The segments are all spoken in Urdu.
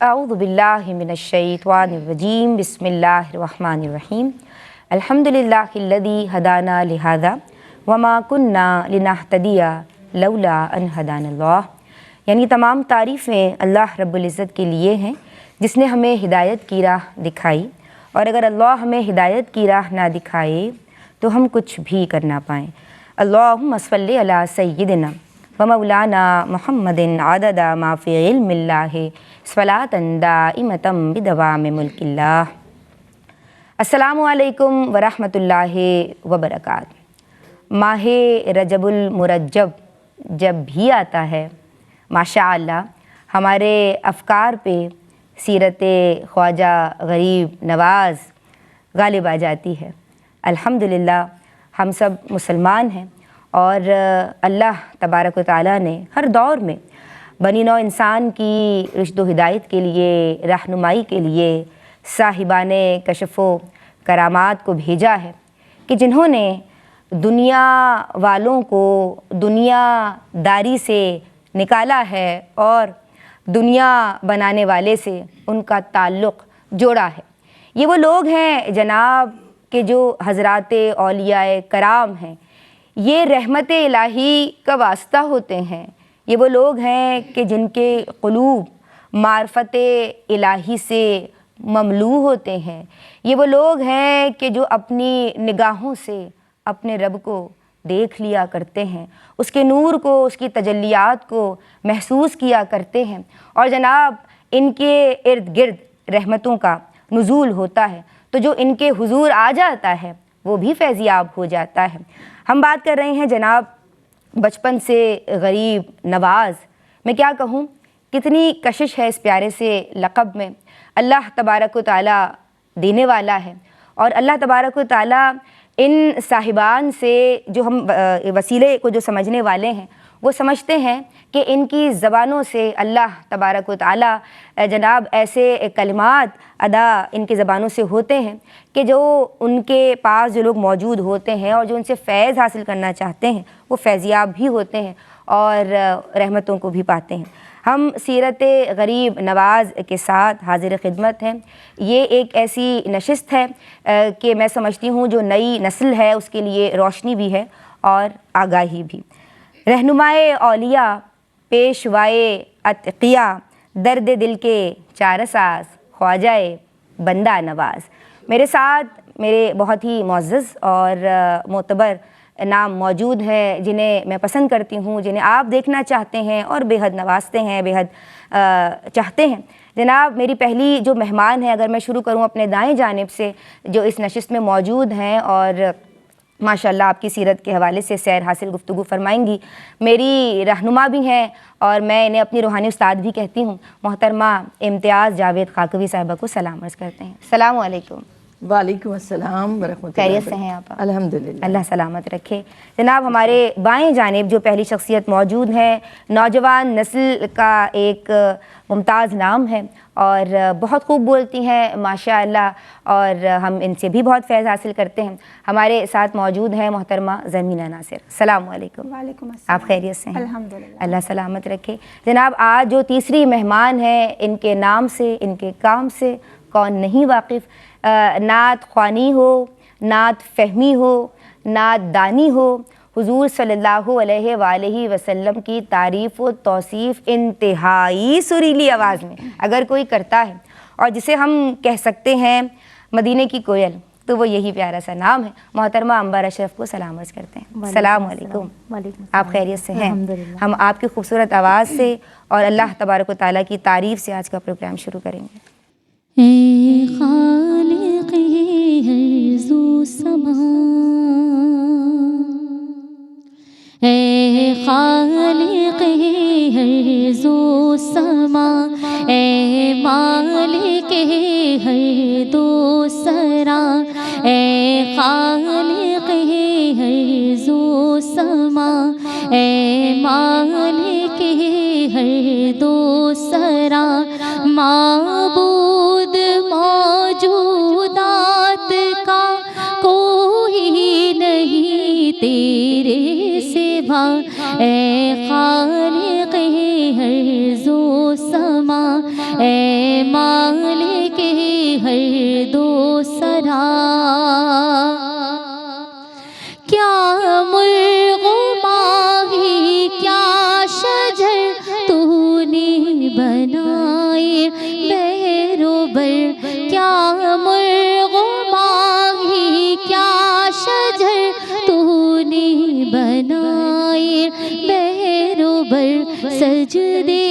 اعوذ باللہ من الشیطان الرجیم بسم اللہ الرحمن الرحیم الحمدللہ الذی ہدانا لہذا وما کننا لنہتدی لولا ان ہدانا اللہ. یعنی تمام تعریفیں اللہ رب العزت کے لیے ہیں جس نے ہمیں ہدایت کی راہ دکھائی، اور اگر اللہ ہمیں ہدایت کی راہ نہ دکھائے تو ہم کچھ بھی کر نہ پائیں. اللہم صلی علی سیدنا و مولانا محمد عدد ما فی علم اللہ صلاۃ دائمۃ بدوام ملک اللہ. السلام علیکم ورحمۃ اللہ وبرکاتہ. ماہ رجب المرجب جب بھی آتا ہے ماشاء اللہ ہمارے افکار پہ سیرت خواجہ غریب نواز غالب آ جاتی ہے. الحمدللہ ہم سب مسلمان ہیں، اور اللہ تبارک و تعالیٰ نے ہر دور میں بنی نوع انسان کی رشد و ہدایت کے لیے، رہنمائی کے لیے صاحبان کشف و کرامات کو بھیجا ہے کہ جنہوں نے دنیا والوں کو دنیا داری سے نکالا ہے اور دنیا بنانے والے سے ان کا تعلق جوڑا ہے. یہ وہ لوگ ہیں جناب کہ جو حضرات اولیاء کرام ہیں، یہ رحمت الہی کا واسطہ ہوتے ہیں. یہ وہ لوگ ہیں کہ جن کے قلوب معرفت الہی سے مملوء ہوتے ہیں. یہ وہ لوگ ہیں کہ جو اپنی نگاہوں سے اپنے رب کو دیکھ لیا کرتے ہیں، اس کے نور کو، اس کی تجلیات کو محسوس کیا کرتے ہیں، اور جناب ان کے ارد گرد رحمتوں کا نزول ہوتا ہے، تو جو ان کے حضور آ جاتا ہے وہ بھی فیضیاب ہو جاتا ہے. ہم بات کر رہے ہیں جناب بچپن سے غریب نواز. میں کیا کہوں، کتنی کشش ہے اس پیارے سے لقب میں. اللہ تبارک و تعالیٰ دینے والا ہے، اور اللہ تبارک و تعالیٰ ان صاحبان سے جو ہم وسیلے کو جو سمجھنے والے ہیں وہ سمجھتے ہیں کہ ان کی زبانوں سے اللہ تبارک و تعالیٰ جناب ایسے کلمات ادا ان کی زبانوں سے ہوتے ہیں کہ جو ان کے پاس جو لوگ موجود ہوتے ہیں اور جو ان سے فیض حاصل کرنا چاہتے ہیں وہ فیضیاب بھی ہوتے ہیں اور رحمتوں کو بھی پاتے ہیں. ہم سیرت غریب نواز کے ساتھ حاضر خدمت ہیں. یہ ایک ایسی نشست ہے کہ میں سمجھتی ہوں جو نئی نسل ہے اس کے لیے روشنی بھی ہے اور آگاہی بھی. رہنمائے اولیاء، پیشوائے اتقیاء، درد دل کے چارساز، خواجہ بندہ نواز. میرے ساتھ میرے بہت ہی معزز اور معتبر نام موجود ہیں جنہیں میں پسند کرتی ہوں، جنہیں آپ دیکھنا چاہتے ہیں اور بے حد نوازتے ہیں، بے حد چاہتے ہیں. جناب میری پہلی جو مہمان ہے، اگر میں شروع کروں اپنے دائیں جانب سے، جو اس نشست میں موجود ہیں اور ماشاءاللہ آپ کی سیرت کے حوالے سے سیر حاصل گفتگو فرمائیں گی، میری رہنما بھی ہیں اور میں انہیں اپنی روحانی استاد بھی کہتی ہوں، محترمہ امتیاز جاوید خاکوی صاحبہ کو سلام عرض کرتے ہیں. السلام علیکم. وعلیکم السلام ورحمۃ اللہ. خیریت سے ہیں آپ؟ الحمدللہ. اللہ سلامت رکھے. جناب ہمارے بائیں جانب جو پہلی شخصیت موجود ہیں، نوجوان نسل کا ایک ممتاز نام ہے اور بہت خوب بولتی ہیں ماشاء اللہ، اور ہم ان سے بھی بہت فیض حاصل کرتے ہیں. ہمارے ساتھ موجود ہیں محترمہ زمینہ ناصر. السلام علیکم. وعلیکم السلام. آپ خیریت سے ہیں؟ الحمدللہ. اللہ سلامت رکھے. جناب آج جو تیسری مہمان ہیں، ان کے نام سے، ان کے کام سے کون نہیں واقف. نعت خوانی ہو، نعت فہمی ہو، نعت دانی ہو، حضور صلی اللہ علیہ وآلہ وسلم کی تعریف و توصیف انتہائی سریلی آواز میں اگر کوئی کرتا ہے اور جسے ہم کہہ سکتے ہیں مدینے کی کوئل، تو وہ یہی پیارا سا نام ہے. محترمہ عنبر اشرف کو سلام عرض کرتے ہیں. السلام علیکم. آپ خیریت سے ہیں؟ ہم آپ کی خوبصورت آواز سے اور اللہ تبارک و تعالیٰ کی تعریف سے آج کا پروگرام شروع کریں گے. اے خالق ہر ذو سما، اے خالق ہر ذو سما، اے مالک ہر دو سرا، اے خالق ہر ذو سما، اے مالک ہر دو سرا، معبود موجودات کا کوئی نہیں تیرے سوا، اے خالق ہر ذو سما، اے ہر دو سرا کیا مرغ و ماہی کیا شجر تو نے بنائے بحر و بر کیا مرغ و ماہی کیا شجر تو نے بنائے بحر و بر سجدے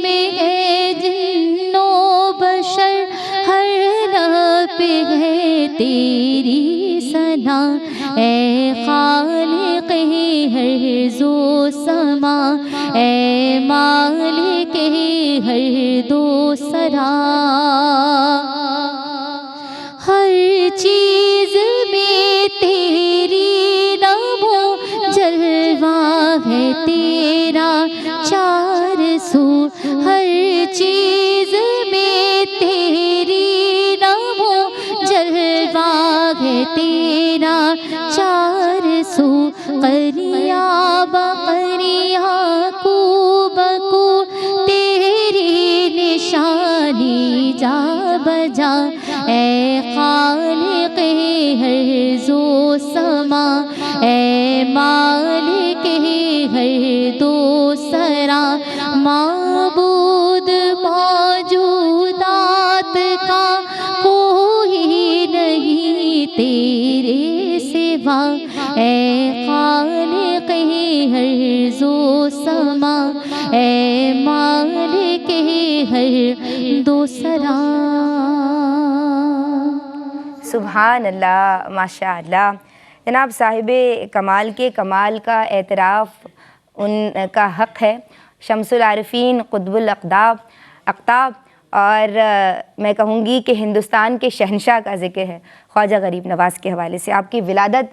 میں ہے جن و بشر ہر لب پہ ہے تیری ثنا اے خالق ہر زو سما اے مالک ہر دو سرا ہر چیز میں تیری نمو جلوہ ہے تیرا چار سو ہر چیز میں تیری نمو جلوہ ہے تیرا چار سو قریہ بقریہ کو بکو تیری نشانی جا بجا اے خالق ہر زو سما اے مالک ہر دو سرا معبود موجودات کا کوئی نہیں تیرے سوا اے خالق ہر زو سما اے مالک ہر دو سرا سبحان اللہ، ماشاء اللہ۔ جناب صاحب کمال کے کمال کا اعتراف ان کا حق ہے، شمس العارفین قطب اقطاب، اور میں کہوں گی کہ ہندوستان کے شہنشاہ کا ذکر ہے خواجہ غریب نواز کے حوالے سے، آپ کی ولادت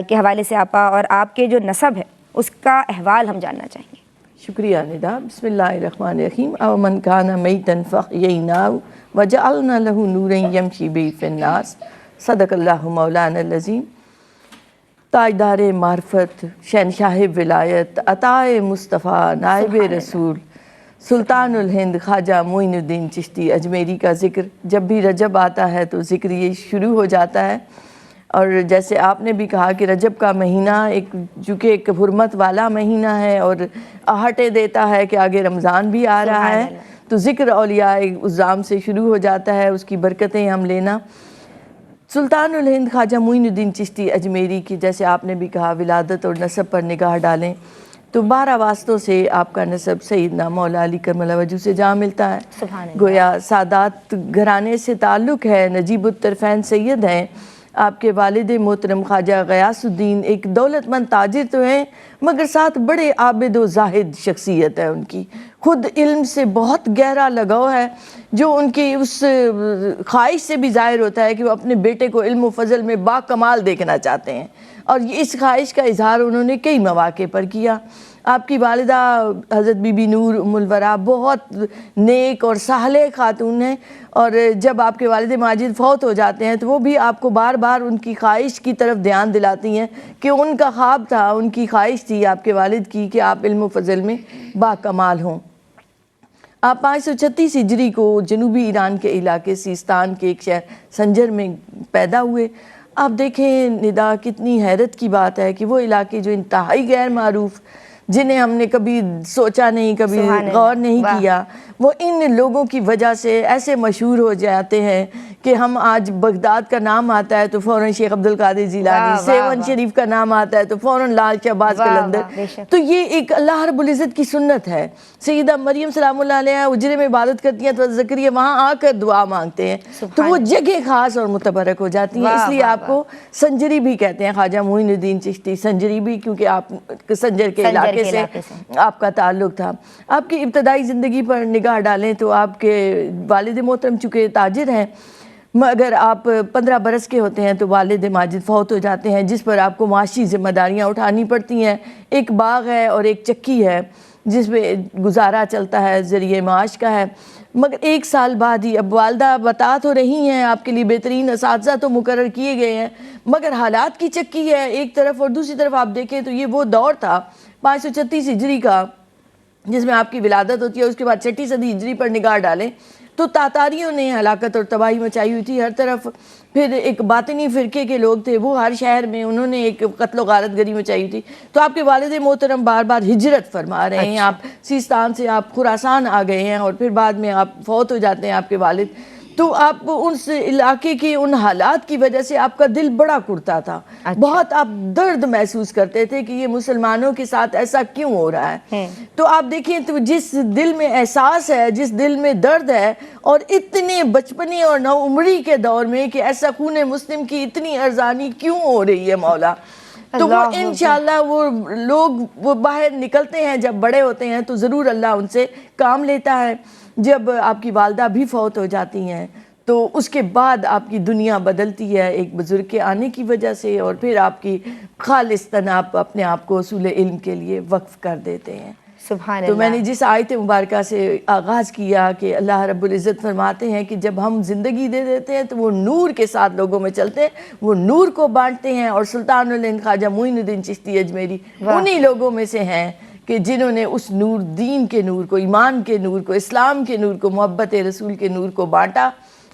کے حوالے سے آپا اور آپ کے جو نسب ہے اس کا احوال ہم جاننا چاہیں گے۔ شکریہ ندا۔ بسم اللہ الرحمن الرحیم۔ او من کان میتا فاحییناہ وجعلنا لہ نورا یمشی بہ فی الناس، صدق اللہ مولانا العظیم۔ تاجدار معرفت، شہنشاہ ولایت، عطاء مصطفیٰ، نائب رسول، سلطان الہند خواجہ معین الدین چشتی اجمیری کا ذکر جب بھی رجب آتا ہے تو ذکر یہ شروع ہو جاتا ہے۔ اور جیسے آپ نے بھی کہا کہ رجب کا مہینہ چونکہ ایک حرمت والا مہینہ ہے اور آہٹیں دیتا ہے کہ آگے رمضان بھی آ رہا ہے، تو ذکر اولیاء عظام سے شروع ہو جاتا ہے، اس کی برکتیں ہم لینا۔ سلطان الہند خواجہ معین الدین چشتی اجمیری کی جیسے آپ نے بھی کہا ولادت اور نسب پر نگاہ ڈالیں تو 12 واسطوں سے آپ کا نسب سیدنا مولا علی کرم اللہ وجہہ سے جا ملتا ہے۔ گویا سادات گھرانے سے تعلق ہے، نجیب الطرفین سید ہیں، آپ کے والد محترم خواجہ غیاث الدین ایک دولت مند تاجر تو ہیں مگر ساتھ بڑے عابد و زاہد شخصیت ہے ان کی، خود علم سے بہت گہرا لگاؤ ہے جو ان کی اس خواہش سے بھی ظاہر ہوتا ہے کہ وہ اپنے بیٹے کو علم و فضل میں با کمال دیکھنا چاہتے ہیں، اور اس خواہش کا اظہار انہوں نے کئی مواقع پر کیا۔ آپ کی والدہ حضرت بی بی نور ام الورا بہت نیک اور صالح خاتون ہیں، اور جب آپ کے والد ماجد فوت ہو جاتے ہیں تو وہ بھی آپ کو بار بار ان کی خواہش کی طرف دھیان دلاتی ہیں کہ ان کا خواب تھا، ان کی خواہش تھی آپ کے والد کی کہ آپ علم و فضل میں با کمال ہوں۔ آپ 536 ہجری کو جنوبی ایران کے علاقے سیستان کے ایک شہر سنجر میں پیدا ہوئے۔ آپ دیکھیں ندا کتنی حیرت کی بات ہے کہ وہ علاقے جو انتہائی غیر معروف، جنہیں ہم نے کبھی سوچا نہیں، کبھی غور نہیں کیا، وہ ان لوگوں کی وجہ سے ایسے مشہور ہو جاتے ہیں کہ ہم آج بغداد کا نام آتا ہے تو فوراً شیخ عبدالقادر جیلانی، سیون شریف کا نام آتا ہے تو فوراً لال شہباز قلندر۔ تو یہ ایک اللہ رب العزت کی سنت ہے۔ سیدہ مریم سلام اللہ علیہ اجرے میں عبادت کرتی ہیں تو زکریا وہاں آ کر دعا مانگتے ہیں، تو وہ جگہ خاص اور متبرک ہو جاتی ہیں، اس لیے آپ کو سنجری بھی کہتے ہیں، خواجہ معین الدین چشتی سنجری بھی، کیونکہ آپ سنجر کے علاقے سے آپ کا تعلق تھا۔ آپ کی ابتدائی زندگی پر نگاہ ڈالیں تو آپ کے والد محترم چونکہ تاجر ہیں، مگر آپ 15 برس کے ہوتے ہیں تو والد ماجد فوت ہو جاتے ہیں، جس پر آپ کو معاشی ذمہ داریاں اٹھانی پڑتی ہیں۔ ایک باغ ہے اور ایک چکی ہے جس میں گزارا چلتا ہے، ذریعہ معاش کا ہے۔ مگر 1 سال بعد ہی، اب والدہ بتا تو رہی ہیں آپ کے لیے بہترین اساتذہ تو مقرر کیے گئے ہیں، مگر حالات کی چکی ہے ایک طرف، اور دوسری طرف آپ دیکھیں تو یہ وہ دور تھا 536 ہجری کا جس میں آپ کی ولادت ہوتی ہے۔ اس کے بعد 6 صدی ہجری پر نگاہ ڈالیں تو تاتاریوں نے ہلاکت اور تباہی مچائی ہوئی تھی ہر طرف. پھر ایک باطنی فرقے کے لوگ تھے، وہ ہر شہر میں انہوں نے ایک قتل و غارت گری مچائی ہوئی تھی. تو آپ کے والد محترم بار بار ہجرت فرما رہے ہیں. آپ سیستان سے آپ خراسان آ گئے ہیں اور پھر بعد میں آپ فوت ہو جاتے ہیں آپ کے والد. تو آپ اس علاقے کے ان حالات کی وجہ سے آپ کا دل بڑا کرتا تھا. بہت آپ درد محسوس کرتے تھے کہ یہ مسلمانوں کے ساتھ ایسا کیوں ہو رہا ہے. تو آپ دیکھیں تو جس دل میں احساس ہے، جس دل میں درد ہے، اور اتنے بچپنے اور نو عمری کے دور میں کہ ایسا خون مسلم کی اتنی ارزانی کیوں ہو رہی ہے مولا. تو وہ انشاءاللہ وہ لوگ وہ باہر نکلتے ہیں، جب بڑے ہوتے ہیں تو ضرور اللہ ان سے کام لیتا ہے. جب آپ کی والدہ بھی فوت ہو جاتی ہیں تو اس کے بعد آپ کی دنیا بدلتی ہے ایک بزرگ کے آنے کی وجہ سے، اور پھر آپ کی خالصتاً آپ اپنے آپ کو اصول علم کے لیے وقف کر دیتے ہیں. سبحان تو میں اللہ. نے جس آیت مبارکہ سے آغاز کیا کہ اللہ رب العزت فرماتے ہیں کہ جب ہم زندگی دے دیتے ہیں تو وہ نور کے ساتھ لوگوں میں چلتے ہیں، وہ نور کو بانٹتے ہیں. اور سلطان الہند خواجہ معین الدین چشتی اجمیری انہی لوگوں میں سے ہیں کہ جنہوں نے اس نور، دین کے نور کو، ایمان کے نور کو، اسلام کے نور کو، محبت رسول کے نور کو بانٹا.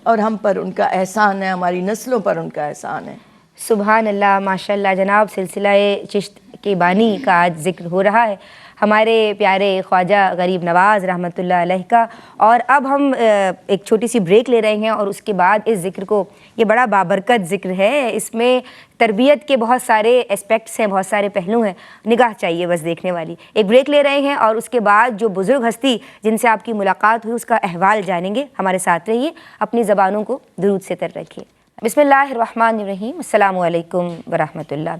اور ہم پر ان کا احسان ہے، ہماری نسلوں پر ان کا احسان ہے. سبحان اللہ، ماشاء اللہ. جناب سلسلہ چشت کے بانی کا آج ذکر ہو رہا ہے، ہمارے پیارے خواجہ غریب نواز رحمۃ اللہ علیہ کا. اور اب ہم ایک چھوٹی سی بریک لے رہے ہیں، اور اس کے بعد اس ذکر کو، یہ بڑا بابرکت ذکر ہے، اس میں تربیت کے بہت سارے اسپیکٹس ہیں، بہت سارے پہلو ہیں. نگاہ چاہیے بس دیکھنے والی. ایک بریک لے رہے ہیں اور اس کے بعد جو بزرگ ہستی جن سے آپ کی ملاقات ہوئی اس کا احوال جانیں گے. ہمارے ساتھ رہیے، اپنی زبانوں کو درود سے تر رکھیے. بسم اللہ الرحمن الرحیم. السلام علیکم ورحمۃ اللہ.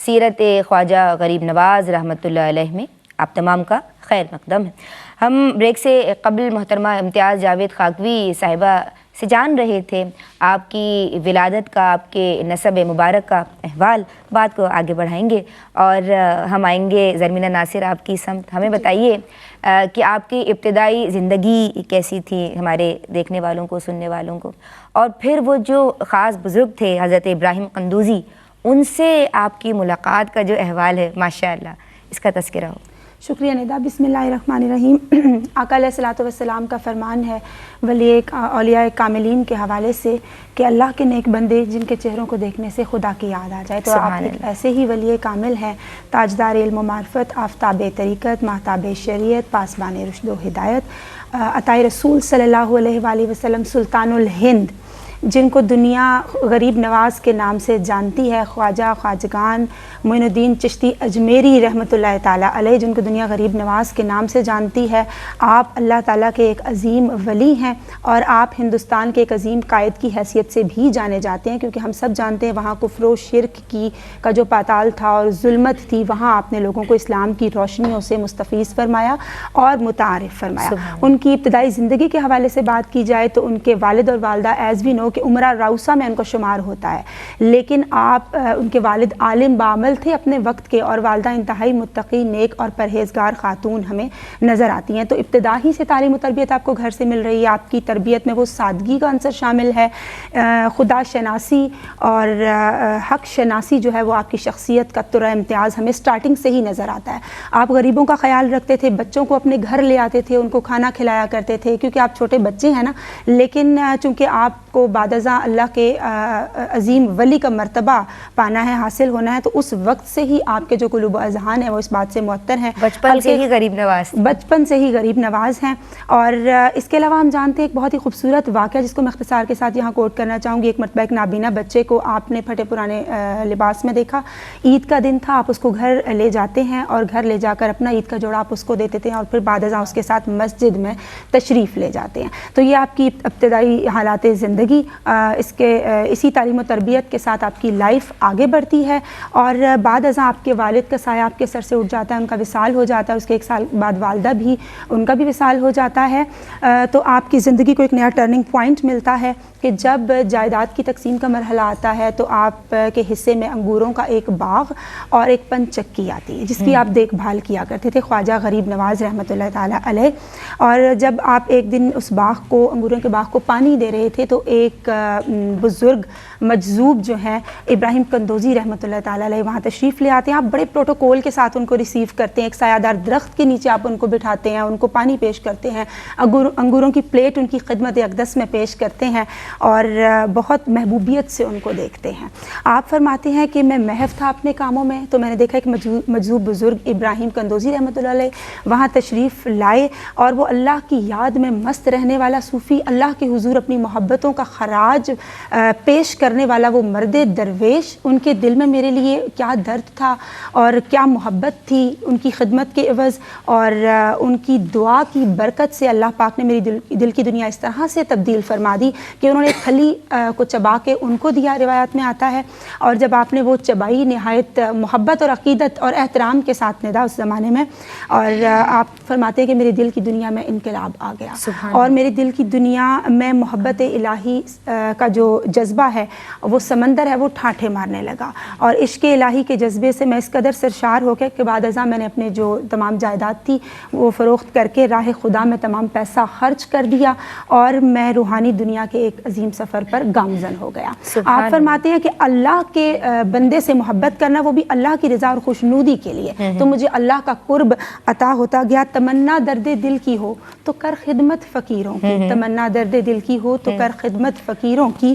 سیرت خواجہ غریب نواز رحمۃ اللہ علیہ میں آپ تمام کا خیر مقدم ہے. ہم بریک سے قبل محترمہ امتیاز جاوید خاکوی صاحبہ سے جان رہے تھے آپ کی ولادت کا، آپ کے نسب مبارک کا احوال. بات کو آگے بڑھائیں گے اور ہم آئیں گے زرمینہ ناصر آپ کی سمت. ہمیں بتائیے کہ آپ کی ابتدائی زندگی کیسی تھی ہمارے دیکھنے والوں کو، سننے والوں کو، اور پھر وہ جو خاص بزرگ تھے حضرت ابراہیم قندوزی، ان سے آپ کی ملاقات کا جو احوال ہے ماشاء اللہ، اس کا تذکرہ ہو. شکریہ ندا. بسم اللہ الرحمن الرحیم. آقا علیہ الصلوۃ والسلام کا فرمان ہے ولی اولیاء کاملین کے حوالے سے کہ اللہ کے نیک بندے جن کے چہروں کو دیکھنے سے خدا کی یاد آ جائے. تو آپ ایک ایسے ہی ولی کامل ہیں، تاجدار علم و معرفت، آفتاب طریقت، ماہتاب شریعت، پاسبان رشد و ہدایت، عطائے رسول صلی اللہ علیہ وآلہ وسلم، سلطان الہند، جن کو دنیا غریب نواز کے نام سے جانتی ہے. خواجہ خواجگان معین الدین چشتی اجمیری رحمۃ اللہ تعالیٰ علیہ، جن کو دنیا غریب نواز کے نام سے جانتی ہے. آپ اللہ تعالیٰ کے ایک عظیم ولی ہیں، اور آپ ہندوستان کے ایک عظیم قائد کی حیثیت سے بھی جانے جاتے ہیں، کیونکہ ہم سب جانتے ہیں وہاں کفر و شرک کا جو پاتال تھا اور ظلمت تھی، وہاں آپ نے لوگوں کو اسلام کی روشنیوں سے مستفیض فرمایا اور متعارف فرمایا. ان کی ابتدائی زندگی کے حوالے سے بات کی جائے تو ان کے والد اور والدہ ایز وی نو کہ عمرہ راؤسا میں ان کو شمار ہوتا ہے، لیکن آپ ان کے والد عالم بعمل تھے اپنے وقت کے، اور والدہ انتہائی متقی، نیک اور پرہیزگار خاتون ہمیں نظر آتی ہیں. تو ابتدا ہی سے تعلیم و تربیت آپ کو گھر سے مل رہی ہے. آپ کی تربیت میں وہ سادگی کا عنصر شامل ہے، خدا شناسی اور حق شناسی جو ہے وہ آپ کی شخصیت کا طرح امتیاز ہمیں سٹارٹنگ سے ہی نظر آتا ہے. آپ غریبوں کا خیال رکھتے تھے، بچوں کو اپنے گھر لے آتے تھے، ان کو کھانا کھلایا کرتے تھے، کیونکہ آپ چھوٹے بچے ہیں نا. لیکن چونکہ آپ کو بعد ازاں اللہ کے عظیم ولی کا مرتبہ پانا ہے، حاصل ہونا ہے، تو اس وقت سے ہی آپ کے جو قلوب و اذہان ہیں وہ اس بات سے معطر ہیں. بچپن سے ہی غریب نواز، بچپن سے ہی غریب نواز ہیں. اور اس کے علاوہ ہم جانتے ہیں ایک بہت ہی خوبصورت واقعہ جس کو میں اختصار کے ساتھ یہاں کوٹ کرنا چاہوں گی. ایک مرتبہ ایک نابینا بچے کو آپ نے پھٹے پرانے لباس میں دیکھا. عید کا دن تھا، آپ اس کو گھر لے جاتے ہیں اور گھر لے جا کر اپنا عید کا جوڑا آپ اس کو دیتے تھے، اور پھر بعد ازاں اس کے ساتھ مسجد میں تشریف لے جاتے ہیں. تو یہ آپ کی ابتدائی حالات زندگی. اسی تعلیم و تربیت کے ساتھ آپ کی لائف آگے بڑھتی ہے، اور بعد ازاں آپ کے والد کا سایہ آپ کے سر سے اٹھ جاتا ہے، ان کا وصال ہو جاتا ہے. اس کے ایک سال بعد والدہ بھی، ان کا بھی وصال ہو جاتا ہے. تو آپ کی زندگی کو ایک نیا ٹرننگ پوائنٹ ملتا ہے کہ جب جائیداد کی تقسیم کا مرحلہ آتا ہے تو آپ کے حصے میں انگوروں کا ایک باغ اور ایک پن چکی آتی ہے جس کی آپ دیکھ بھال کیا کرتے تھے، خواجہ غریب نواز رحمۃ اللہ تعالیٰ علیہ. اور جب آپ ایک دن اس باغ کو، انگوروں کے باغ کو پانی دے رہے تھے تو ایک بزرگ مجذوب جو ہیں ابراہیم قندوزی رحمۃ اللہ تعالیٰ علیہ وہاں تشریف لے آتے ہیں. آپ بڑے پروٹوکول کے ساتھ ان کو ریسیو کرتے ہیں, ایک سایہ دار درخت کے نیچے آپ ان کو بٹھاتے ہیں, ان کو پانی پیش کرتے ہیں, انگوروں کی پلیٹ ان کی خدمت اقدس میں پیش کرتے ہیں اور بہت محبوبیت سے ان کو دیکھتے ہیں. آپ فرماتے ہیں کہ میں محو تھا اپنے کاموں میں, تو میں نے دیکھا کہ مجذوب بزرگ ابراہیم قندوزی رحمۃ اللہ علیہ وہاں تشریف لائے اور وہ اللہ کی یاد میں مست رہنے والا صوفی, اللہ کے حضور اپنی محبتوں کا خراج پیش کرنے والا وہ مرد درویش, ان کے دل میں میرے لیے کیا درد تھا اور کیا محبت تھی ان کی خدمت کے عوض, اور ان کی دعا کی برکت سے اللہ پاک نے میری دل کی دنیا اس طرح سے تبدیل فرما دی کہ انہوں نے کھلی کو چبا کے ان کو دیا, روایات میں آتا ہے, اور جب آپ نے وہ چبائی نہایت محبت اور عقیدت اور احترام کے ساتھ ندا اس زمانے میں, اور آپ فرماتے ہیں کہ میرے دل کی دنیا میں انقلاب آ گیا اور میرے دل کی دنیا میں محبت الہی کا جو جذبہ ہے وہ سمندر ہے وہ ٹھاٹھے مارنے لگا, اور عشق الہی کے جذبے سے میں اس قدر سرشار ہو کے بعد ازاں میں نے اپنے جو تمام جائیداد تھی وہ فروخت کر کے راہ خدا میں تمام پیسہ خرچ کر دیا اور میں روحانی دنیا کے ایک عظیم سفر پر گامزن ہو گیا. آپ فرماتے ہیں کہ اللہ کے بندے سے محبت کرنا وہ بھی اللہ کی رضا اور خوشنودی کے لیے, تو مجھے اللہ کا قرب عطا ہوتا گیا. تمنا درد دل کی ہو تو کر خدمت فقیروں کی, تمنا درد دل کی ہو تو کر خدمت فقیروں کی,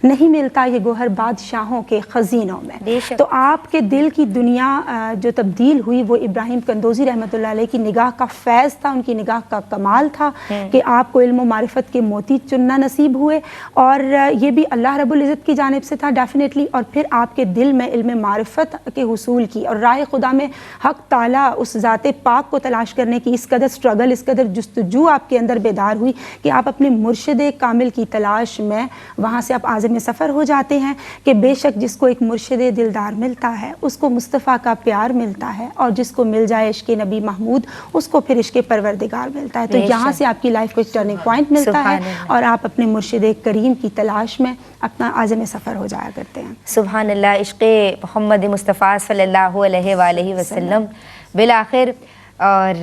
نہیں ملتا یہ گوہر بادشاہوں کے خزینوں میں. تو آپ کے دل کی دنیا جو تبدیل ہوئی وہ ابراہیم قندوزی رحمۃ اللہ علیہ کی نگاہ کا فیض تھا, ان کی نگاہ کا کمال تھا کہ آپ کو علم و معرفت کے موتی چننا نصیب ہوئے, اور یہ بھی اللہ رب العزت کی جانب سے تھا ڈیفینیٹلی, اور پھر آپ کے دل میں علم معرفت کے حصول کی اور راہ خدا میں حق تعالیٰ اس ذات پاک کو تلاش کرنے کی اس قدر سٹرگل, اس قدر جستجو آپ کے اندر بیدار ہوئی کہ آپ اپنے مرشد کامل کی تلاش میں وہاں سے آپ عازم میں سفر ہو جاتے ہیں کہ بے شک جس کو ایک مرشد دلدار ملتا ہے اس کو مصطفیٰ کا پیار ملتا ہے, اور جس کو مل جائے عشق نبی محمود اس کو پھر عشق پروردگار ملتا ہے. تو یہاں سے آپ کی لائف کو ایک ٹرننگ پوائنٹ ملتا ہے اور آپ اپنے مرشد کریم کی تلاش میں اپنا عازم سفر ہو جایا کرتے ہیں. سبحان اللہ, عشق محمد مصطفیٰ صلی اللہ علیہ وآلہ وسلم بالآخر. اور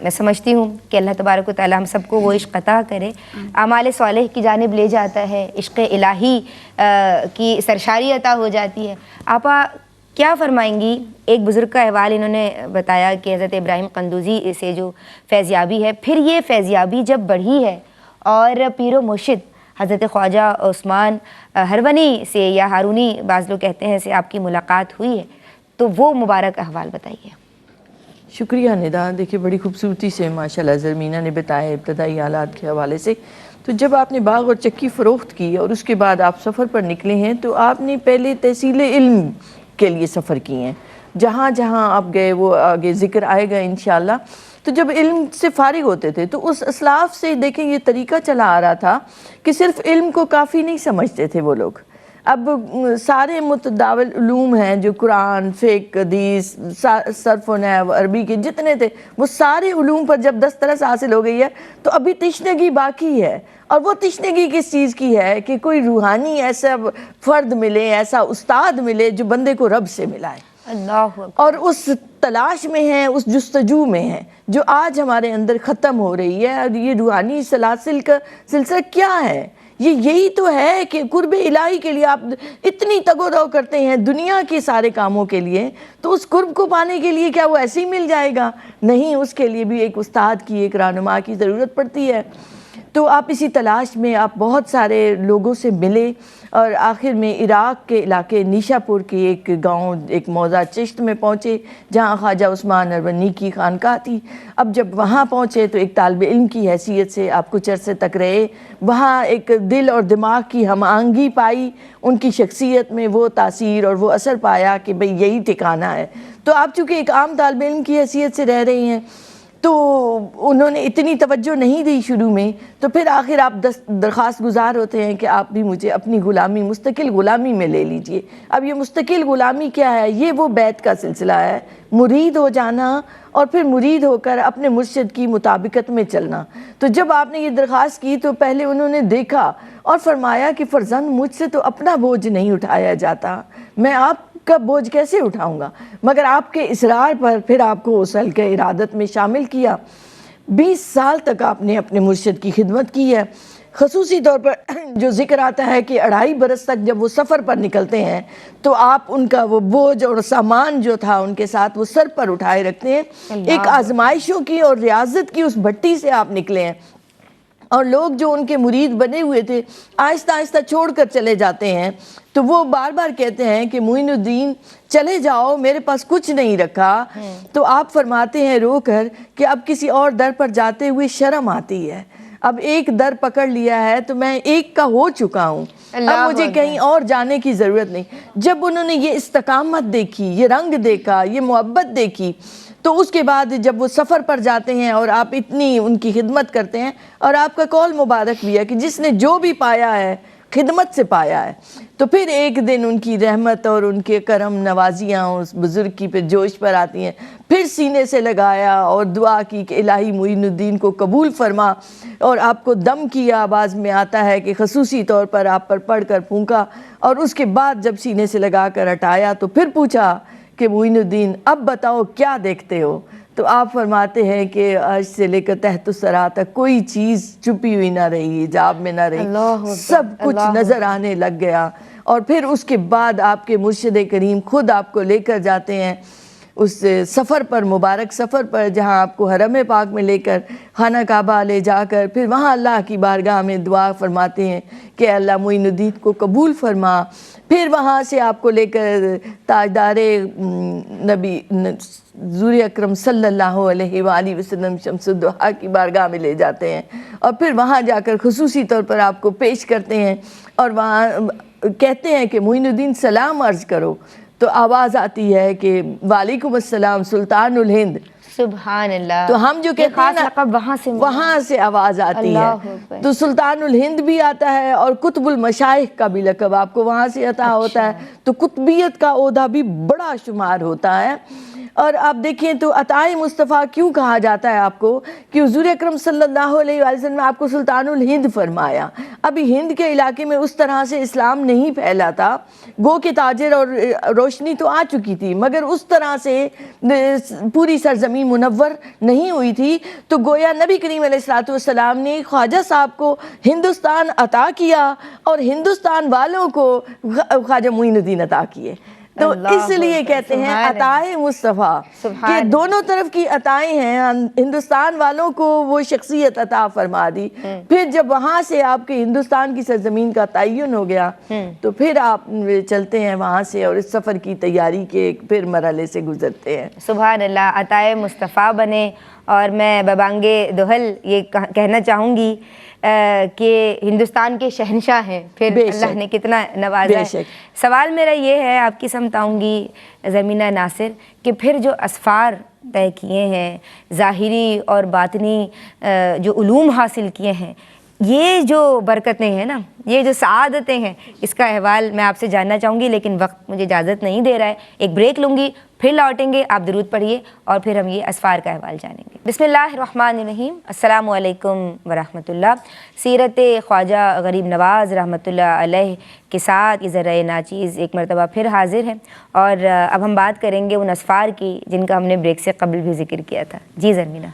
میں سمجھتی ہوں کہ اللہ تبارک و تعالی ہم سب کو وہ عشق عطا کرے, اعمال صالح کی جانب لے جاتا ہے, عشق الہی کی سرشاری عطا ہو جاتی ہے. آپا کیا فرمائیں گی؟ ایک بزرگ کا احوال انہوں نے بتایا کہ حضرت ابراہیم قندوزی سے جو فیضیابی ہے, پھر یہ فیضیابی جب بڑھی ہے اور پیر و مرشد حضرت خواجہ عثمان ہرونی سے یا ہارونی بعض لوگ کہتے ہیں سے آپ کی ملاقات ہوئی ہے, تو وہ مبارک احوال بتائیے. شکریہ ندا. دیکھیے بڑی خوبصورتی سے ماشاءاللہ زرمینہ نے بتایا ابتدائی حالات کے حوالے سے. تو جب آپ نے باغ اور چکی فروخت کی اور اس کے بعد آپ سفر پر نکلے ہیں تو آپ نے پہلے تحصیل علم کے لیے سفر کیے ہیں, جہاں جہاں آپ گئے وہ آگے ذکر آئے گا انشاءاللہ. تو جب علم سے فارغ ہوتے تھے تو اس اسلاف سے دیکھیں یہ طریقہ چلا آ رہا تھا کہ صرف علم کو کافی نہیں سمجھتے تھے وہ لوگ. اب سارے متداول علوم ہیں جو قرآن, فقہ, حدیث, صرف و نحو, عربی کے جتنے تھے وہ سارے علوم پر جب دسترس حاصل ہو گئی ہے تو ابھی تشنگی باقی ہے. اور وہ تشنگی کس چیز کی ہے کہ کوئی روحانی ایسا فرد ملے, ایسا استاد ملے جو بندے کو رب سے ملائے. اللہ اور اس تلاش میں ہیں, اس جستجو میں ہیں جو آج ہمارے اندر ختم ہو رہی ہے. اور یہ روحانی سلاسل کا سلسلہ کیا ہے؟ یہی تو ہے کہ قرب الہی کے لیے آپ اتنی تگ و دو کرتے ہیں دنیا کے سارے کاموں کے لیے, تو اس قرب کو پانے کے لیے کیا وہ ایسے ہی مل جائے گا؟ نہیں, اس کے لیے بھی ایک استاد کی, ایک رہنما کی ضرورت پڑتی ہے. تو آپ اسی تلاش میں آپ بہت سارے لوگوں سے ملے اور آخر میں عراق کے علاقے نیشا پور کے ایک گاؤں, ایک موضع چشت میں پہنچے جہاں خواجہ عثمان ہرونی کی خانقاہ تھی. اب جب وہاں پہنچے تو ایک طالب علم کی حیثیت سے آپ کچھ عرصے تک رہے, وہاں ایک دل اور دماغ کی ہم آہنگی پائی, ان کی شخصیت میں وہ تاثیر اور وہ اثر پایا کہ بھئی یہی ٹھکانہ ہے. تو آپ چونکہ ایک عام طالب علم کی حیثیت سے رہ رہی ہیں تو انہوں نے اتنی توجہ نہیں دی شروع میں, تو پھر آخر آپ درخواست گزار ہوتے ہیں کہ آپ بھی مجھے اپنی غلامی, مستقل غلامی میں لے لیجئے. اب یہ مستقل غلامی کیا ہے؟ یہ وہ بیعت کا سلسلہ ہے, مرید ہو جانا اور پھر مرید ہو کر اپنے مرشد کی مطابقت میں چلنا. تو جب آپ نے یہ درخواست کی تو پہلے انہوں نے دیکھا اور فرمایا کہ فرزند مجھ سے تو اپنا بوجھ نہیں اٹھایا جاتا, میں آپ کا بوجھ کیسے اٹھاؤں گا؟ مگر آپ کے اصرار پر پھر آپ کو اس حلقہ ارادت میں شامل کیا. 20 سال تک آپ نے اپنے مرشد کی خدمت کی ہے. خصوصی طور پر جو ذکر آتا ہے کہ 2.5 برس تک جب وہ سفر پر نکلتے ہیں تو آپ ان کا وہ بوجھ اور سامان جو تھا ان کے ساتھ وہ سر پر اٹھائے رکھتے ہیں. ایک آزمائشوں کی اور ریاضت کی اس بھٹی سے آپ نکلے ہیں، اور لوگ جو ان کے مرید بنے ہوئے تھے آہستہ آہستہ چھوڑ کر چلے جاتے ہیں. تو وہ بار بار کہتے ہیں کہ معین الدین چلے جاؤ، میرے پاس کچھ نہیں رکھا. تو آپ فرماتے ہیں رو کر کہ اب کسی اور در پر جاتے ہوئے شرم آتی ہے، اب ایک در پکڑ لیا ہے تو میں ایک کا ہو چکا ہوں، اب مجھے کہیں اور جانے کی ضرورت نہیں. جب انہوں نے یہ استقامت دیکھی، یہ رنگ دیکھا، یہ محبت دیکھی، تو اس کے بعد جب وہ سفر پر جاتے ہیں اور آپ اتنی ان کی خدمت کرتے ہیں، اور آپ کا قول مبارک بھی ہے کہ جس نے جو بھی پایا ہے خدمت سے پایا ہے. تو پھر ایک دن ان کی رحمت اور ان کے کرم نوازیاں اس بزرگ کی پھر جوش پر آتی ہیں. پھر سینے سے لگایا اور دعا کی کہ الہی معین الدین کو قبول فرما، اور آپ کو دم کی آواز میں آتا ہے کہ خصوصی طور پر آپ پر پڑھ کر پھونکا، اور اس کے بعد جب سینے سے لگا کر ہٹایا تو پھر پوچھا کہ معین الدین اب بتاؤ کیا دیکھتے ہو؟ تو آپ فرماتے ہیں کہ عرش سے لے کر تحت الثری تک کوئی چیز چھپی ہوئی نہ رہی، حجاب میں نہ رہی، سب کچھ نظر آنے لگ گیا. اور پھر اس کے بعد آپ کے مرشد کریم خود آپ کو لے کر جاتے ہیں اس سفر پر، مبارک سفر پر، جہاں آپ کو حرم پاک میں لے کر خانہ کعبہ لے جا کر پھر وہاں اللہ کی بارگاہ میں دعا فرماتے ہیں کہ اللہ معین الدین کو قبول فرما. پھر وہاں سے آپ کو لے کر تاجدار نبی حضور اکرم صلی اللہ علیہ وآلہ وسلم شمس الضحیٰ کی بارگاہ میں لے جاتے ہیں، اور پھر وہاں جا کر خصوصی طور پر آپ کو پیش کرتے ہیں، اور وہاں کہتے ہیں کہ معین الدین سلام عرض کرو. تو آواز آتی ہے کہ وعلیکم السلام سلطان الہند. سبحان اللہ. تو ہم جو کہتے ہیں نا وہاں سے آواز آتی ہے. تو سلطان الہند بھی آتا ہے، اور قطب المشائخ کا بھی لقب آپ کو وہاں سے عطا ہوتا ہے. تو قطبیت کا عہدہ بھی بڑا شمار ہوتا ہے. اور آپ دیکھیں تو عطائے مصطفیٰ کیوں کہا جاتا ہے آپ کو کہ حضور اکرم صلی اللہ علیہ وآلہ وسلم نے آپ کو سلطان الہند فرمایا. ابھی ہند کے علاقے میں اس طرح سے اسلام نہیں پھیلا تھا، گو کہ تاجر اور روشنی تو آ چکی تھی، مگر اس طرح سے پوری سرزمین منور نہیں ہوئی تھی. تو گویا نبی کریم علیہ السلام نے خواجہ صاحب کو ہندوستان عطا کیا، اور ہندوستان والوں کو خواجہ معین الدین عطا کیے. تو اس لیے کہتے ہیں عطائے مصطفیٰ کہ دونوں طرف کی عطائیں ہیں. ہندوستان والوں کو وہ شخصیت عطا فرما دی، پھر جب وہاں سے آپ کے ہندوستان کی سرزمین کا تعین ہو گیا تو پھر آپ چلتے ہیں وہاں سے اور اس سفر کی تیاری کے پھر مرحلے سے گزرتے ہیں. سبحان اللہ. عطائے مصطفیٰ بنے. اور میں ببانگے دوحل یہ کہنا چاہوں گی کہ ہندوستان کے شہنشاہ ہیں، پھر اللہ نے کتنا نوازا ہے. سوال میرا یہ ہے، آپ کی سمت آؤں گی زمینہ ناصر، کہ پھر جو اسفار طے کیے ہیں، ظاہری اور باطنی جو علوم حاصل کیے ہیں، یہ جو برکتیں ہیں نا، یہ جو سعادتیں ہیں، اس کا احوال میں آپ سے جاننا چاہوں گی، لیکن وقت مجھے اجازت نہیں دے رہا ہے. ایک بریک لوں گی، پھر لوٹیں گے. آپ درود پڑھیے اور پھر ہم یہ اسفار کا احوال جانیں گے. بسم اللہ الرحمن الرحیم. السلام علیکم ورحمۃ اللہ. سیرت خواجہ غریب نواز رحمۃ اللہ علیہ کے ساتھ یہ ذرائع ناچیز ایک مرتبہ پھر حاضر ہیں، اور اب ہم بات کریں گے ان اسفار کی جن کا ہم نے بریک سے قبل بھی ذکر کیا تھا. جی زرمینہ.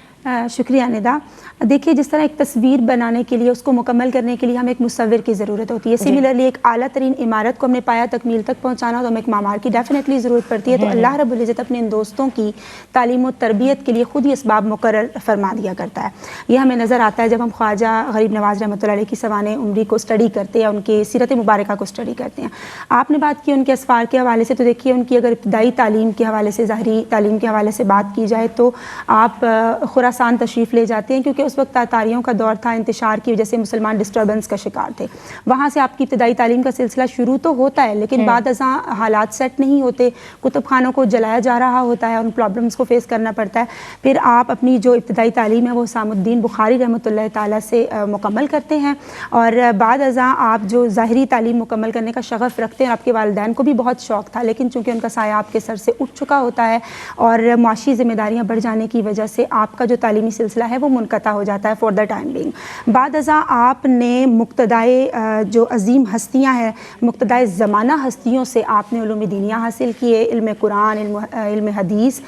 شکریہ ندا. دیکھیے، جس طرح ایک تصویر بنانے کے لیے، اس کو مکمل کرنے کے لیے ہمیں ایک مصور کی ضرورت ہوتی ہے، سملرلی ایک اعلیٰ ترین عمارت کو ہم نے پایا تکمیل تک پہنچانا ہو تو ہمیں ایک معمار کی ڈیفینیٹلی ضرورت پڑتی ہے. تو اللہ رب العزت اپنے ان دوستوں کی تعلیم و تربیت کے لیے خود ہی اسباب مقرر فرما دیا کرتا ہے. یہ ہمیں نظر آتا ہے جب ہم خواجہ غریب نواز رحمۃ اللہ علیہ کی سوانح عمری کو اسٹڈی کرتے ہیں، ان کے سیرت مبارکہ کو اسٹڈی کرتے ہیں. آپ نے بات کی ان کے اسفار کے حوالے سے، تو دیکھیے ان کی اگر ابتدائی تعلیم کے حوالے سے، ظاہری تعلیم کے حوالے سے بات کی جائے تو آپ خراسان تشریف لے جاتے ہیں، کیونکہ اس وقت تاتاریوں کا دور تھا، انتشار کی وجہ سے مسلمان ڈسٹربنس کا شکار تھے. وہاں سے آپ کی ابتدائی تعلیم کا سلسلہ شروع تو ہوتا ہے، لیکن بعد ازاں حالات سیٹ نہیں ہوتے، کتب خانوں کو جلایا جا رہا ہوتا ہے، ان پرابلمس کو فیس کرنا پڑتا ہے. پھر آپ اپنی جو ابتدائی تعلیم ہے وہ حسام الدین بخاری رحمۃ اللہ تعالیٰ سے مکمل کرتے ہیں، اور بعد ازاں آپ جو ظاہری تعلیم مکمل کرنے کا شغف رکھتے ہیں. آپ کے والدین کو بھی بہت شوق تھا، لیکن چونکہ ان کا سایہ آپ کے سر سے اٹھ چکا ہوتا ہے اور معاشی ذمہ داریاں بڑھ جانے کی وجہ سے آپ کا جو تعلیمی سلسلہ ہے وہ منقطع ہو جاتا ہے فار دا ٹائم بینگ. بعد ازاں آپ نے مقتدائے جو عظیم ہستیاں ہیں، مقتدائے زمانہ ہستیوں سے آپ نے علوم دینیہ حاصل کیے، علم قرآن، علم حدیث،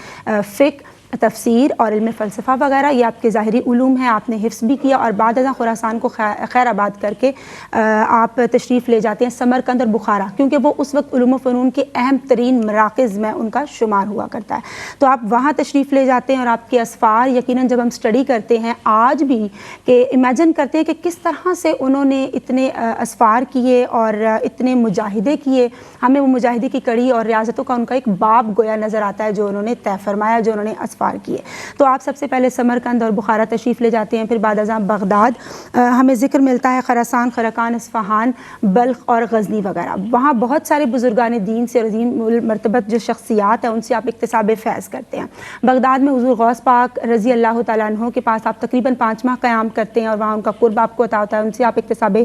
فقہ، تفسیر اور علم فلسفہ وغیرہ، یہ آپ کے ظاہری علوم ہیں، آپ نے حفظ بھی کیا، اور بعد ازاں خراسان کو خیر آباد کر کے آپ تشریف لے جاتے ہیں سمرقند اور بخارا، کیونکہ وہ اس وقت علوم و فنون کے اہم ترین مراکز میں ان کا شمار ہوا کرتا ہے، تو آپ وہاں تشریف لے جاتے ہیں اور آپ کے اسفار یقیناً جب ہم اسٹڈی کرتے ہیں آج بھی کہ امیجن کرتے ہیں کہ کس طرح سے انہوں نے اتنے اسفار کیے اور اتنے مجاہدے کیے، ہمیں وہ مجاہدے کی کڑی اور ریاضتوں کا ان کا ایک باب گویا نظر آتا ہے جو انہوں نے طے فرمایا، جو انہوں نے اسفار کیے۔ تو آپ سب سے پہلے سمرقند اور بخارا تشریف لے جاتے ہیں، پھر بعد ازاں بغداد ہمیں ذکر ملتا ہے، خراسان، خرقان، اصفہان، بلخ اور غزنی وغیرہ، وہاں بہت سارے بزرگان دین سے اور عظیم مرتبت جو شخصیات ہیں ان سے آپ اکتساب فیض کرتے ہیں۔ بغداد میں حضور غوث پاک رضی اللہ تعالیٰ عنہ کے پاس آپ تقریباً 5 ماہ قیام کرتے ہیں اور وہاں ان کا قرب آپ کو عطا ہوتا ہے، ان سے آپ اکتساب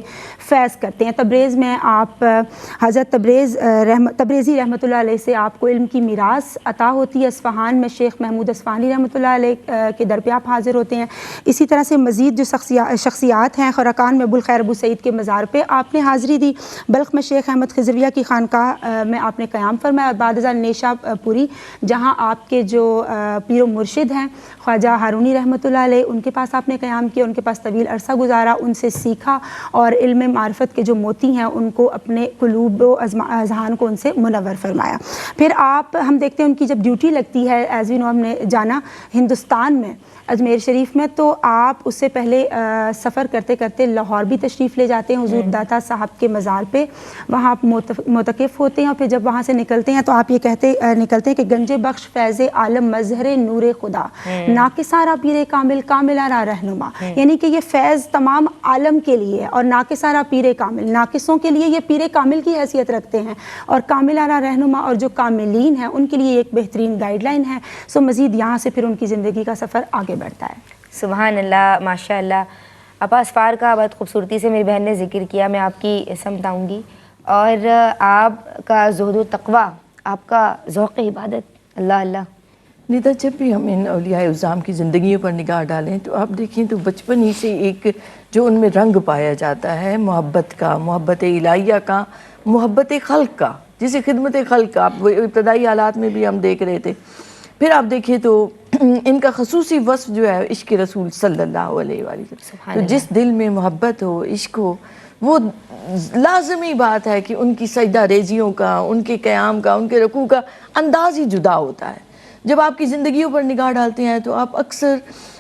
فیض کرتے ہیں۔ تبریز میں آپ حضرت تبریزی رحمۃ اللہ علیہ سے آپ کو علم کی میراث عطا ہوتی ہے۔ اصفہان میں شیخ محمود اصفہانی رحمۃ اللہ علیہ کے در پہ آپ حاضر ہوتے ہیں۔ اسی طرح سے مزید جو شخصیات ہیں، خرقان میں ابوالخیر ابو سعید کے مزار پہ آپ نے حاضری دی، بلخ میں شیخ احمد خضرویہ کی خانقاہ میں آپ نے قیام فرمایا، اور بعد ازاں نیشا پوری جہاں آپ کے جو پیر و مرشد ہیں خواجہ ہارونی رحمۃ اللہ علیہ، ان کے پاس آپ نے قیام کیا، ان کے پاس طویل عرصہ گزارا، ان سے سیکھا اور علم معرفت کے جو موتی ہیں ان کو اپنے قلوب و اذہان کو ان سے منور فرمایا۔ پھر ہم دیکھتے ہیں ان کی جب ڈیوٹی لگتی ہے، ایز وی نو ہم نے جانا ہندوستان میں اجمیر شریف میں، تو آپ اس سے پہلے سفر کرتے کرتے لاہور بھی تشریف لے جاتے ہیں حضور داتا صاحب کے مزار پہ، وہاں آپ معتکف ہوتے ہیں، اور پھر جب وہاں سے نکلتے ہیں تو آپ یہ نکلتے ہیں کہ گنج بخش فیض عالم مظہر نور خدا ناکسارا پیر کامل کاملارا رہنما، یعنی کہ یہ فیض تمام عالم کے لیے ہے، اور ناکسارا پیر کامل، ناقصوں کے لیے یہ پیر کامل کی حیثیت رکھتے ہیں، اور کاملارا رہنما، اور جو کاملین ہیں ان کے لیے ایک بہترین گائیڈ لائن ہے۔ سو مزید یہاں سے پھر ان کی زندگی کا سفر آگے بڑھتا ہے۔ سبحان اللہ، ماشاء اللہ۔ اپا اسفار کا بہت خوبصورتی سے میری بہن نے ذکر کیا، میں آپ کی سمت آؤں گی، اور آپ کا زہد و تقویٰ، آپ کا ذوق عبادت، اللہ اللہ۔ ندا، جب بھی ہم ان اولیاء اعظام کی زندگیوں پر نگاہ ڈالیں تو آپ دیکھیں تو بچپن ہی سے ایک جو ان میں رنگ پایا جاتا ہے محبت کا، محبت الہیہ کا، محبت خلق کا، جسے خدمت خلق کا آپ ابتدائی حالات میں بھی ہم دیکھ رہے تھے۔ پھر آپ دیکھیں تو ان کا خصوصی وصف جو ہے عشق رسول صلی اللہ علیہ وآلہ وسلم، تو جس دل میں محبت ہو، عشق ہو، وہ لازمی بات ہے کہ ان کی سجدہ ریزیوں کا، ان کے قیام کا، ان کے رکوع کا انداز ہی جدا ہوتا ہے۔ جب آپ کی زندگیوں پر نگاہ ڈالتے ہیں تو آپ اکثر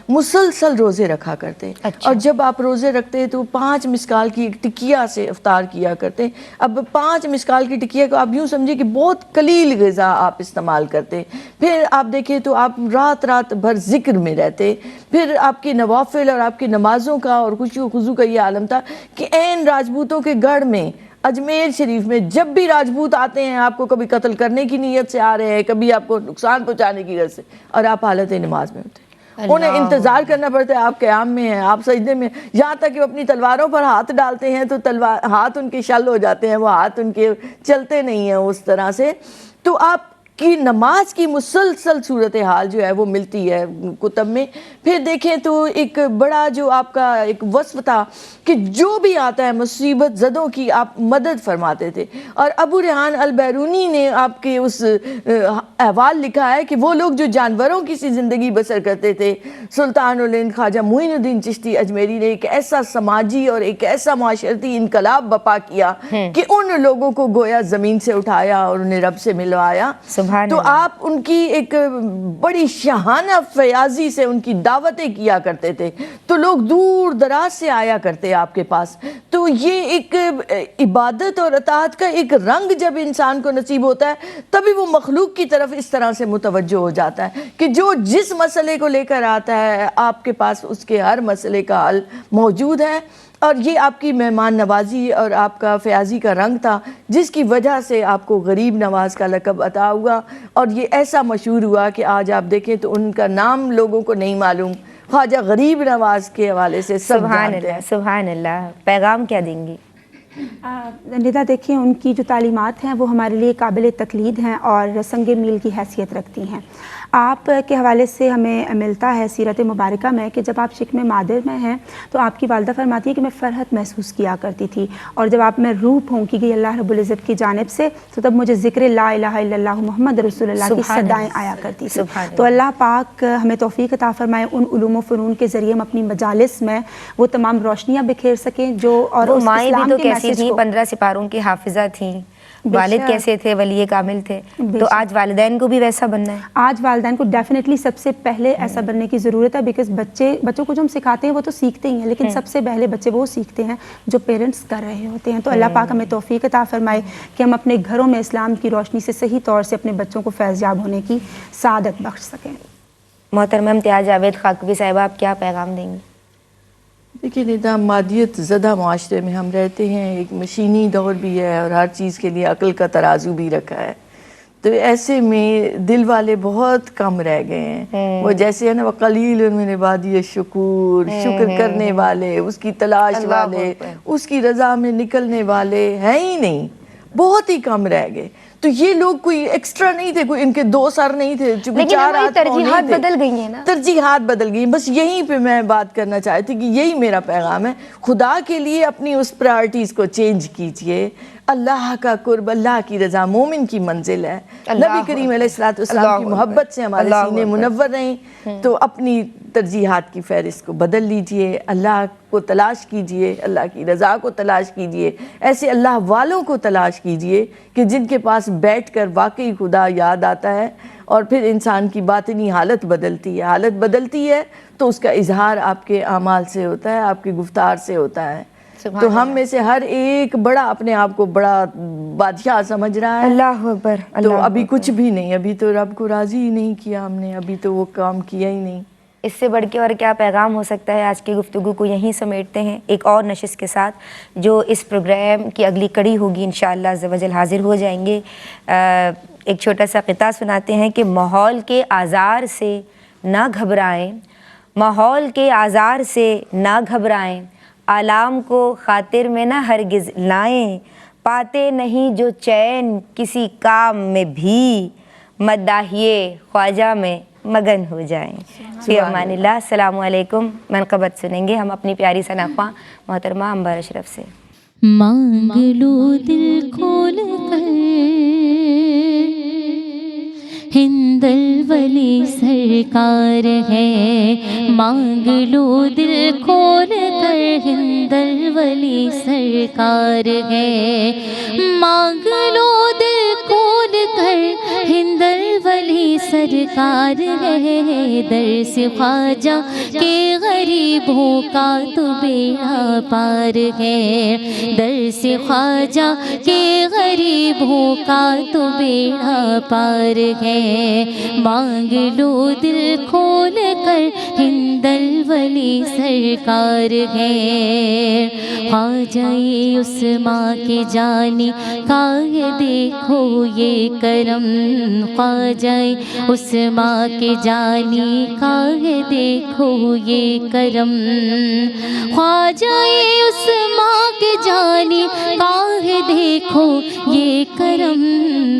مسلسل روزے رکھا کرتے ہیں، اور جب آپ روزے رکھتے ہیں تو 5 مسکال کی ایک ٹکیا سے افطار کیا کرتے ہیں۔ اب 5 مسکال کی ٹکیا کو آپ یوں سمجھے کہ بہت قلیل غذا آپ استعمال کرتے ہیں۔ پھر آپ دیکھیں تو آپ رات بھر ذکر میں رہتے، پھر آپ کے نوافل اور آپ کی نمازوں کا اور خشوع و خضوع کا یہ عالم تھا کہ عین راجپوتوں کے گڑھ میں، اجمیر شریف میں جب بھی راجپوت آتے ہیں آپ کو کبھی قتل کرنے کی نیت سے آ رہے ہیں، کبھی آپ کو نقصان پہنچانے کی غرض سے، اور آپ حالت نماز میں ہوتے ہیں۔ انہیں انتظار کرنا پڑتا ہے، آپ قیام میں ہیں، آپ سجدے میں، یہاں تک کہ وہ اپنی تلواروں پر ہاتھ ڈالتے ہیں تو ہاتھ ان کے شل ہو جاتے ہیں، وہ ہاتھ ان کے چلتے نہیں ہیں اس طرح سے۔ تو آپ کی نماز کی مسلسل صورتحال جو ہے وہ ملتی ہے کتب میں۔ پھر دیکھیں تو ایک بڑا جو آپ کا ایک وصف تھا کہ جو بھی آتا ہے مصیبت زدوں کی آپ مدد فرماتے تھے، اور ابو ریحان البیرونی نے آپ کے اس احوال لکھا ہے کہ وہ لوگ جو جانوروں کی سی زندگی بسر کرتے تھے، سلطان الہند خواجہ معین الدین چشتی اجمیری نے ایک ایسا سماجی اور ایک ایسا معاشرتی انقلاب برپا کیا کہ ان لوگوں کو گویا زمین سے اٹھایا اور انہیں رب سے ملوایا۔ تو آپ ان کی ایک بڑی شاہانہ فیاضی سے ان کی دعوتیں کیا کرتے تھے، تو لوگ دور دراز سے آیا کرتے آپ کے پاس۔ تو یہ ایک عبادت اور اطاعت کا ایک رنگ جب انسان کو نصیب ہوتا ہے تبھی وہ مخلوق کی طرف اس طرح سے متوجہ ہو جاتا ہے کہ جو جس مسئلے کو لے کر آتا ہے آپ کے پاس اس کے ہر مسئلے کا حل موجود ہے۔ اور یہ آپ کی مہمان نوازی اور آپ کا فیاضی کا رنگ تھا جس کی وجہ سے آپ کو غریب نواز کا لقب عطا ہوا، اور یہ ایسا مشہور ہوا کہ آج آپ دیکھیں تو ان کا نام لوگوں کو نہیں معلوم، خواجہ غریب نواز کے حوالے سے سب جانتے ہیں۔ سبحان اللہ۔ پیغام کیا دیں گی؟ ندا، دیکھیں ان کی جو تعلیمات ہیں وہ ہمارے لیے قابل تقلید ہیں اور سنگ میل کی حیثیت رکھتی ہیں۔ آپ کے حوالے سے ہمیں ملتا ہے سیرت مبارکہ میں کہ جب آپ شکم مادر میں ہیں تو آپ کی والدہ فرماتی ہے کہ میں فرحت محسوس کیا کرتی تھی، اور جب آپ میں روح پھونکی گئی اللہ رب العزت کی جانب سے تو تب مجھے ذکر لا الہ الا اللہ محمد رسول اللہ کی صدائیں آیا کرتی تھی۔ تو اللہ پاک ہمیں توفیق عطا فرمائے ان علوم و فنون کے ذریعے ہم اپنی مجالس میں وہ تمام روشنیاں بکھیر سکیں جو، اور وہ اس مائیں بھی اسلام تو کے کیسی میسج تھیں، کو 15 سپاروں کی حافظہ تھیں، والد کیسے تھے، ولی کامل تھے، بے تو شک۔ آج والدین کو بھی ویسا بننا ہے۔ آج والدین کو ڈیفینیٹلی سب سے پہلے ایسا بننے کی ضرورت ہے، بیکاز بچوں کو جو ہم سکھاتے ہیں وہ تو سیکھتے ہی ہیں، لیکن سب سے پہلے بچے وہ سیکھتے ہیں جو پیرنٹس کر رہے ہوتے ہیں۔ تو اللہ پاک ہمیں توفیق عطا فرمائے کہ ہم اپنے گھروں میں اسلام کی روشنی سے صحیح طور سے اپنے بچوں کو فیض یاب ہونے کی سعادت بخش سکیں۔ محترمہ امتیاز جاوید خاکوی صاحبہ، آپ کیا پیغام دیں گی؟ دیکھیے نیتا، مادیت زدہ معاشرے میں ہم رہتے ہیں، ایک مشینی دور بھی ہے اور ہر چیز کے لیے عقل کا ترازو بھی رکھا ہے، تو ایسے میں دل والے بہت کم رہ گئے ہیں۔ وہ جیسے ہے نا، وَقَلِيلٌ مِّنْ عِبَادِيَ الشُّكُورُ، شکر کرنے والے، اس کی تلاش والے، اس کی رضا میں نکلنے والے ہیں ہی نہیں، بہت ہی کم رہ گئے۔ تو یہ لوگ کوئی ایکسٹرا نہیں تھے، کوئی ان کے 2 سر نہیں تھے، لیکن چار ہماری ہاتھ پاؤں نہیں ترجیحات تھے۔ بدل گئی ہیں نا، ترجیحات بدل گئی، بس یہیں پہ میں بات کرنا چاہتی کہ یہی میرا پیغام ہے، خدا کے لیے اپنی اس پرائرٹیز کو چینج کیجئے۔ اللہ کا قرب، اللہ کی رضا مومن کی منزل ہے۔ نبی کریم علیہ السلام کی محبت سے ہمارے سینے منور رہیں، تو اپنی ترجیحات کی فہرست کو بدل لیجئے، اللہ کو تلاش کیجئے، اللہ کی رضا کو تلاش کیجئے، ایسے اللہ والوں کو تلاش کیجئے کہ جن کے پاس بیٹھ کر واقعی خدا یاد آتا ہے، اور پھر انسان کی باطنی حالت بدلتی ہے تو اس کا اظہار آپ کے اعمال سے ہوتا ہے، آپ کی گفتار سے ہوتا ہے۔ تو ہم میں سے ہر ایک بڑا اپنے آپ کو بڑا بادشاہ سمجھ رہا ہے، اللہ اکبر، تو ابھی کچھ بھی نہیں، ابھی تو رب کو راضی ہی نہیں کیا ہم نے، ابھی تو وہ کام کیا ہی نہیں۔ اس سے بڑھ کے اور کیا پیغام ہو سکتا ہے؟ آج کی گفتگو کو یہیں سمیٹتے ہیں ایک اور نشست کے ساتھ، جو اس پروگرام کی اگلی کڑی ہوگی انشاءاللہ عز و جل حاضر ہو جائیں گے۔ ایک چھوٹا سا قطعہ سناتے ہیں کہ ماحول کے آزار سے نہ گھبرائیں، ماحول کے آزار سے نہ گھبرائیں، آلام کو خاطر میں نہ ہرگز لائیں، پاتے نہیں جو چین کسی کام میں بھی، مداحیے خواجہ میں مگن ہو جائیں۔ فی امان اللہ۔ السلام علیکم۔ منقبت سنیں گے ہم اپنی پیاری ثناء محترمہ عنبر اشرف سے۔ مانگ لو دل کھول کر، ہند الولی سرکار ہے، مانگ لو دل کھول کر، ہند الولی سرکار ہے، مانگ لو دل کھول کر، ہند الولی سرکار ہے، در سے خواجہ کے غریبوں کا تو بیڑا پار ہے، در سے خواجہ کے غریبوں کا تو بیڑا پار ہے، مانگ لو دل کھول کر، ہند الولی سرکار ہے، خواجہ عثماں کے جانی کا یہ دیکھو یہ کرم، خواجہ عثماں کے جانی کا یہ دیکھو یہ کرم، خواجہ عثماں کے جانی کا یہ دیکھو یہ کرم،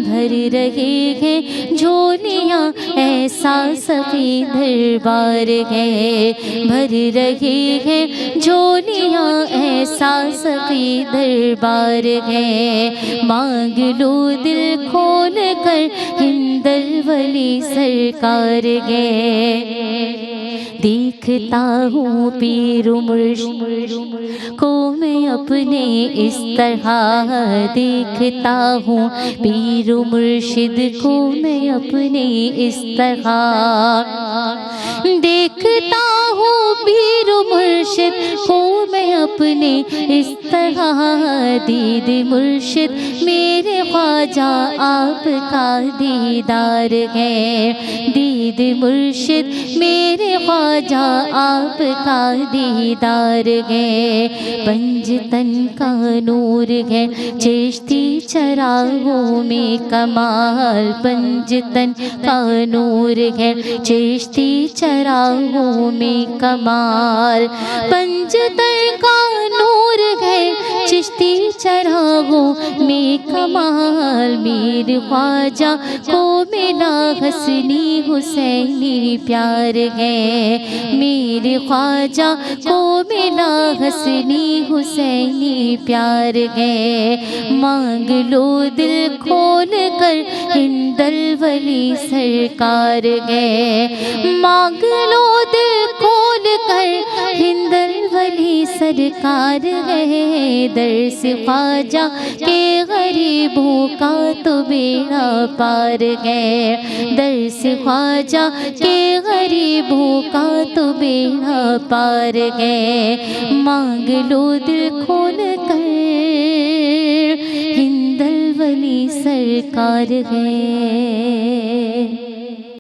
بھر رہے ہیں جھولیاں ایسا سخی دربار ہے، بھر رہے ہیں جھولیاں ایسا سخی دربار ہے، مانگ لو دل کھول کر، ہند الولی سرکار ہے، دیکھتا ہوں پیر مرشد کو میں اپنے اس طرح، دیکھتا ہوں پیر مرشد کو میں اپنے اس طرح، دیکھتا ہوں پیر مرشد کو میں اپنے اس طرح، دید مرشد میرے خواجہ آپ کا دیدار ہے، دید مرشد میرے خواجہ آپ کا دیدار ہے، پنجتن کا نور ہے چشتی چراغوں میں کمال، پنجتن کا نور ہے چشتی چراغوں میں کمال، پنجتن کا نور نور گئے چشتی چراغوں میں کمال، میر خواجہ کو ملا حسنی حسینی پیار ہے، میرے خواجہ کو ملا حسنی حسینی پیار ہے، مانگ لو دل کھول کر ہند الولی سرکار ہے، مانگ لو دل کھول کر ہند الولی سرکار ہے، درس خواجہ کے غریبوں کا تو بیڑا پار ہے، درس خواجہ کے غریبوں کا تو بیڑا پار ہے، مانگ لو دل کھول کر ہند الولی سرکار ہے۔